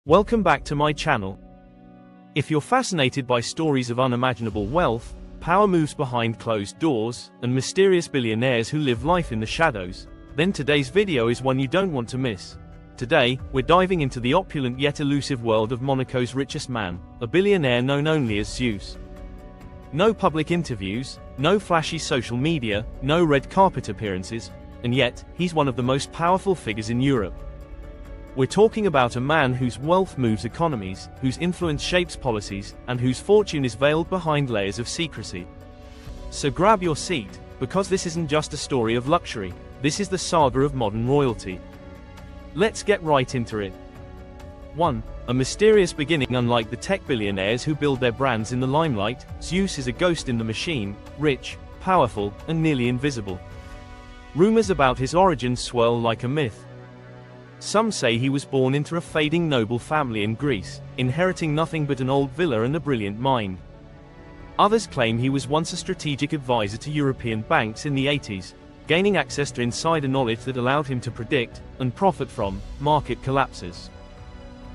Welcome back to my channel. If you're fascinated by stories of unimaginable wealth, power moves behind closed doors, and mysterious billionaires who live life in the shadows, then today's video is one you don't want to miss. Today, we're diving into the opulent yet elusive world of Monaco's richest man, a billionaire known only as Zeus. No public interviews, no flashy social media, no red carpet appearances, and yet, he's one of the most powerful figures in Europe. We're talking about a man whose wealth moves economies, whose influence shapes policies, and whose fortune is veiled behind layers of secrecy. So grab your seat, because this isn't just a story of luxury, this is the saga of modern royalty. Let's get right into it. 1. A mysterious beginning. Unlike the tech billionaires who build their brands in the limelight, Zeus is a ghost in the machine, rich, powerful, and nearly invisible. Rumors about his origins swirl like a myth. Some say he was born into a fading noble family in Greece, inheriting nothing but an old villa and a brilliant mind. Others claim he was once a strategic advisor to European banks in the 80s, gaining access to insider knowledge that allowed him to predict, and profit from, market collapses.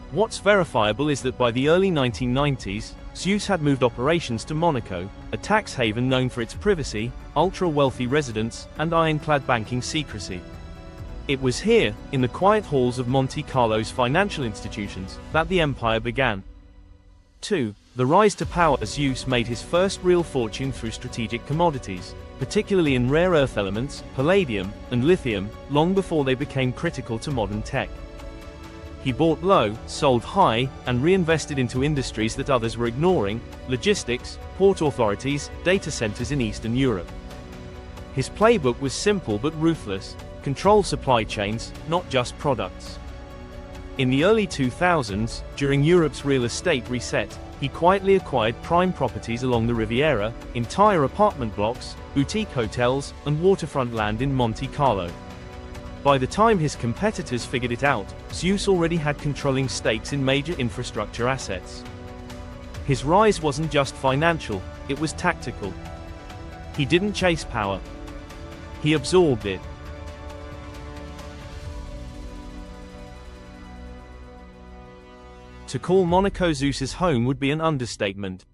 What's verifiable is that by the early 1990s, Zeus had moved operations to Monaco, a tax haven known for its privacy, ultra-wealthy residents, and ironclad banking secrecy. It was here, in the quiet halls of Monte Carlo's financial institutions, that the empire began. 2. The rise to power. Zeus made his first real fortune through strategic commodities, particularly in rare earth elements, palladium, and lithium, long before they became critical to modern tech. He bought low, sold high, and reinvested into industries that others were ignoring: logistics, port authorities, data centers in Eastern Europe. His playbook was simple but ruthless: control supply chains, not just products. In the early 2000s, during Europe's real estate reset, he quietly acquired prime properties along the Riviera, entire apartment blocks, boutique hotels, and waterfront land in Monte Carlo. By the time his competitors figured it out, Zeus already had controlling stakes in major infrastructure assets. His rise wasn't just financial, it was tactical. He didn't chase power. He absorbed it. To call Monaco Zeus's home would be an understatement.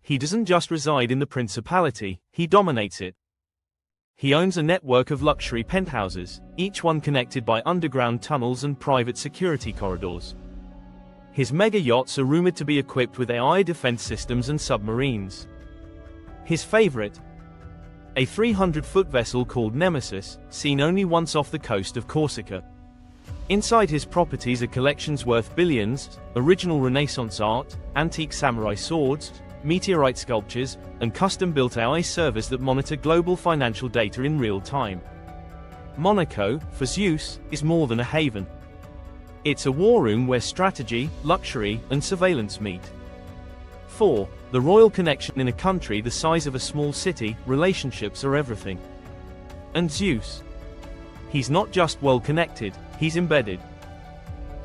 He doesn't just reside in the principality, he dominates it. He owns a network of luxury penthouses, each one connected by underground tunnels and private security corridors. His mega-yachts are rumored to be equipped with AI defense systems and submarines. His favorite? A 300-foot vessel called Nemesis, seen only once off the coast of Corsica. Inside his properties are collections worth billions, original Renaissance art, antique samurai swords, meteorite sculptures, and custom-built AI servers that monitor global financial data in real time. Monaco, for Zeus, is more than a haven. It's a war room where strategy, luxury, and surveillance meet. 4. The royal connection. In a country the size of a small city, relationships are everything. And Zeus? He's not just well-connected, he's embedded.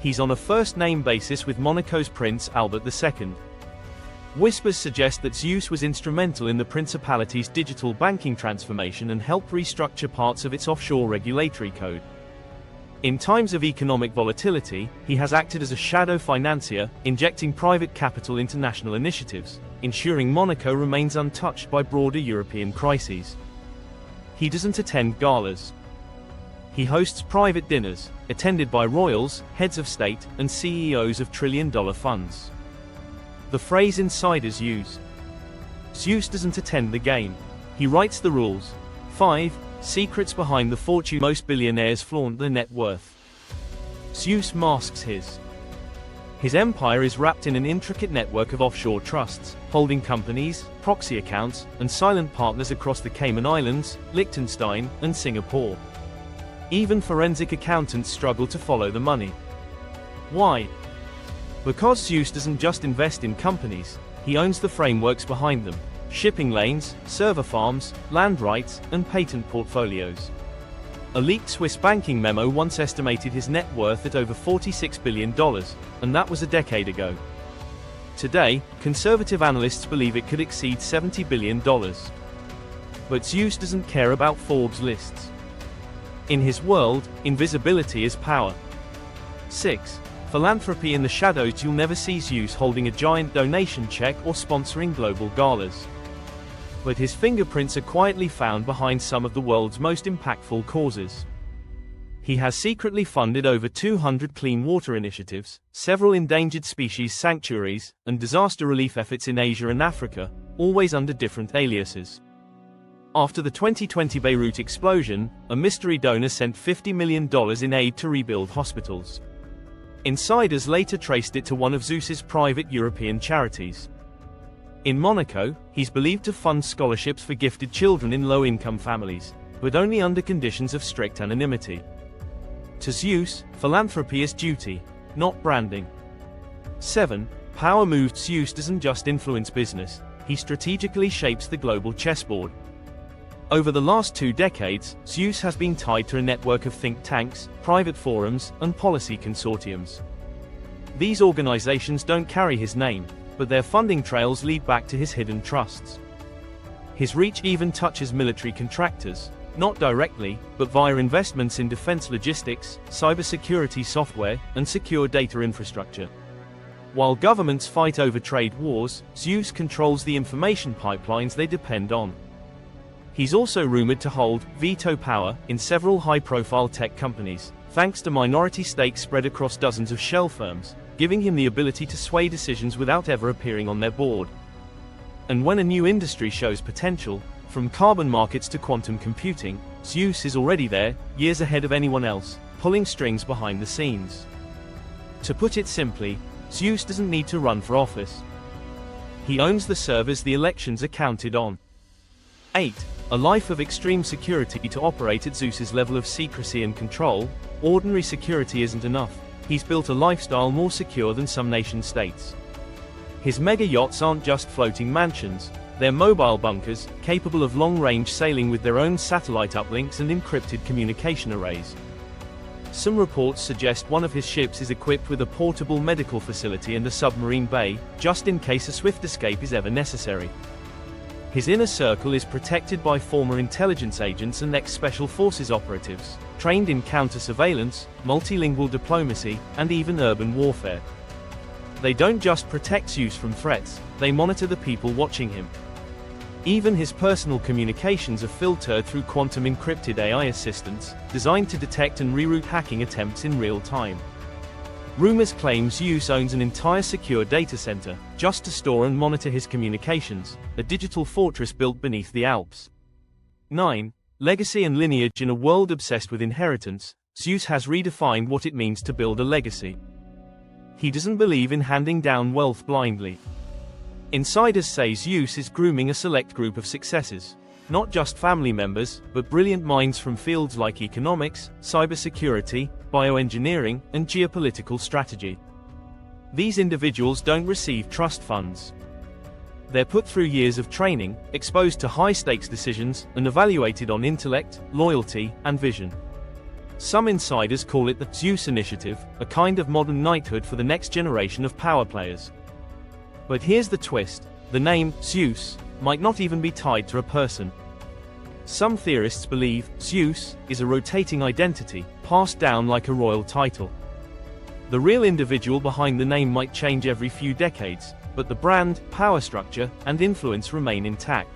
He's on a first-name basis with Monaco's Prince Albert II. Whispers suggest that Zeus was instrumental in the principality's digital banking transformation and helped restructure parts of its offshore regulatory code. In times of economic volatility, he has acted as a shadow financier, injecting private capital into national initiatives, ensuring Monaco remains untouched by broader European crises. He doesn't attend galas. He hosts private dinners, attended by royals, heads of state, and CEOs of trillion-dollar funds. The phrase insiders use. Zeus doesn't attend the game. He writes the rules. 5. Secrets behind the fortune. Most billionaires flaunt their net worth. Zeus masks his. His empire is wrapped in an intricate network of offshore trusts, holding companies, proxy accounts, and silent partners across the Cayman Islands, Liechtenstein, and Singapore. Even forensic accountants struggle to follow the money. Why? Because Zeus doesn't just invest in companies, he owns the frameworks behind them: shipping lanes, server farms, land rights, and patent portfolios. A leaked Swiss banking memo once estimated his net worth at over $46 billion, and that was a decade ago. Today, conservative analysts believe it could exceed $70 billion. But Zeus doesn't care about Forbes lists. In his world, invisibility is power. 6. Philanthropy in the shadows. You'll never see Zeus holding a giant donation check or sponsoring global galas. But his fingerprints are quietly found behind some of the world's most impactful causes. He has secretly funded over 200 clean water initiatives, several endangered species sanctuaries, and disaster relief efforts in Asia and Africa, always under different aliases. After the 2020 Beirut explosion, a mystery donor sent $50 million in aid to rebuild hospitals. Insiders later traced it to one of Zeus's private European charities. In Monaco, he's believed to fund scholarships for gifted children in low-income families, but only under conditions of strict anonymity. To Zeus, philanthropy is duty, not branding. 7. Power moves. Zeus doesn't just influence business, he strategically shapes the global chessboard. Over the last 2 decades, Zeus has been tied to a network of think tanks, private forums, and policy consortiums. These organizations don't carry his name, but their funding trails lead back to his hidden trusts. His reach even touches military contractors, not directly, but via investments in defense logistics, cybersecurity software, and secure data infrastructure. While governments fight over trade wars, Zeus controls the information pipelines they depend on. He's also rumored to hold veto power in several high-profile tech companies, thanks to minority stakes spread across dozens of shell firms, giving him the ability to sway decisions without ever appearing on their board. And when a new industry shows potential, from carbon markets to quantum computing, Zeus is already there, years ahead of anyone else, pulling strings behind the scenes. To put it simply, Zeus doesn't need to run for office. He owns the servers the elections are counted on. 8. A life of extreme security. To operate at Zeus's level of secrecy and control, ordinary security isn't enough. He's built a lifestyle more secure than some nation-states. His mega-yachts aren't just floating mansions, they're mobile bunkers, capable of long-range sailing with their own satellite uplinks and encrypted communication arrays. Some reports suggest one of his ships is equipped with a portable medical facility and a submarine bay, just in case a swift escape is ever necessary. His inner circle is protected by former intelligence agents and ex-special forces operatives, trained in counter-surveillance, multilingual diplomacy, and even urban warfare. They don't just protect Zeus from threats, they monitor the people watching him. Even his personal communications are filtered through quantum-encrypted AI assistants, designed to detect and reroute hacking attempts in real time. Rumors claim Zeus owns an entire secure data center, just to store and monitor his communications, a digital fortress built beneath the Alps. 9. Legacy and lineage. In a world obsessed with inheritance, Zeus has redefined what it means to build a legacy. He doesn't believe in handing down wealth blindly. Insiders say Zeus is grooming a select group of successors, not just family members, but brilliant minds from fields like economics, cybersecurity, bioengineering, and geopolitical strategy. These individuals don't receive trust funds. They're put through years of training, exposed to high-stakes decisions, and evaluated on intellect, loyalty, and vision. Some insiders call it the Zeus Initiative, a kind of modern knighthood for the next generation of power players. But here's the twist: the name Zeus might not even be tied to a person. Some theorists believe Zeus is a rotating identity, passed down like a royal title. The real individual behind the name might change every few decades, but the brand, power structure, and influence remain intact.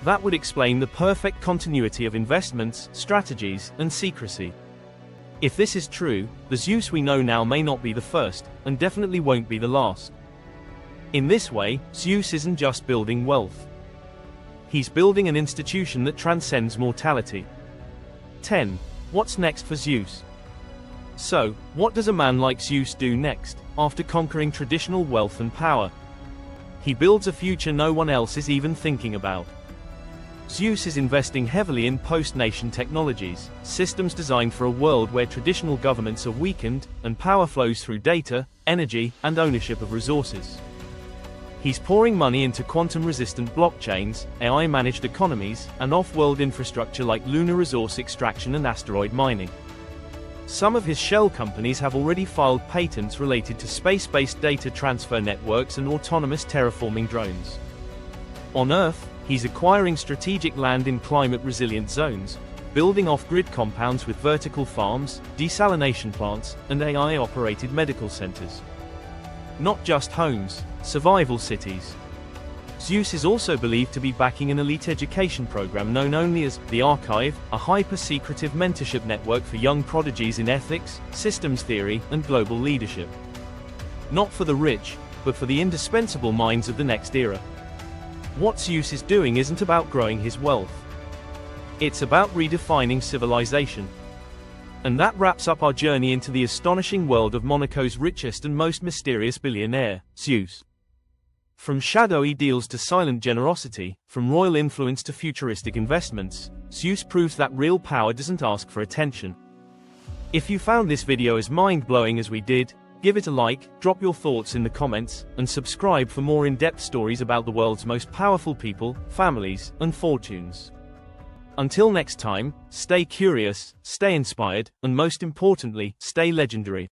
That would explain the perfect continuity of investments, strategies, and secrecy. If this is true, the Zeus we know now may not be the first, and definitely won't be the last. In this way, Zeus isn't just building wealth. He's building an institution that transcends mortality. 10. What's next for Zeus? So, what does a man like Zeus do next, after conquering traditional wealth and power? He builds a future no one else is even thinking about. Zeus is investing heavily in post-nation technologies, systems designed for a world where traditional governments are weakened, and power flows through data, energy, and ownership of resources. He's pouring money into quantum-resistant blockchains, AI-managed economies, and off-world infrastructure like lunar resource extraction and asteroid mining. Some of his shell companies have already filed patents related to space-based data transfer networks and autonomous terraforming drones. On Earth, he's acquiring strategic land in climate-resilient zones, building off-grid compounds with vertical farms, desalination plants, and AI-operated medical centers. Not just homes, survival cities. Zeus is also believed to be backing an elite education program known only as the Archive, a hyper-secretive mentorship network for young prodigies in ethics, systems theory, and global leadership. Not for the rich, but for the indispensable minds of the next era. What Zeus is doing isn't about growing his wealth. It's about redefining civilization. And that wraps up our journey into the astonishing world of Monaco's richest and most mysterious billionaire, Zeus. From shadowy deals to silent generosity, from royal influence to futuristic investments, Zeus proves that real power doesn't ask for attention. If you found this video as mind-blowing as we did, give it a like, drop your thoughts in the comments, and subscribe for more in-depth stories about the world's most powerful people, families, and fortunes. Until next time, stay curious, stay inspired, and most importantly, stay legendary.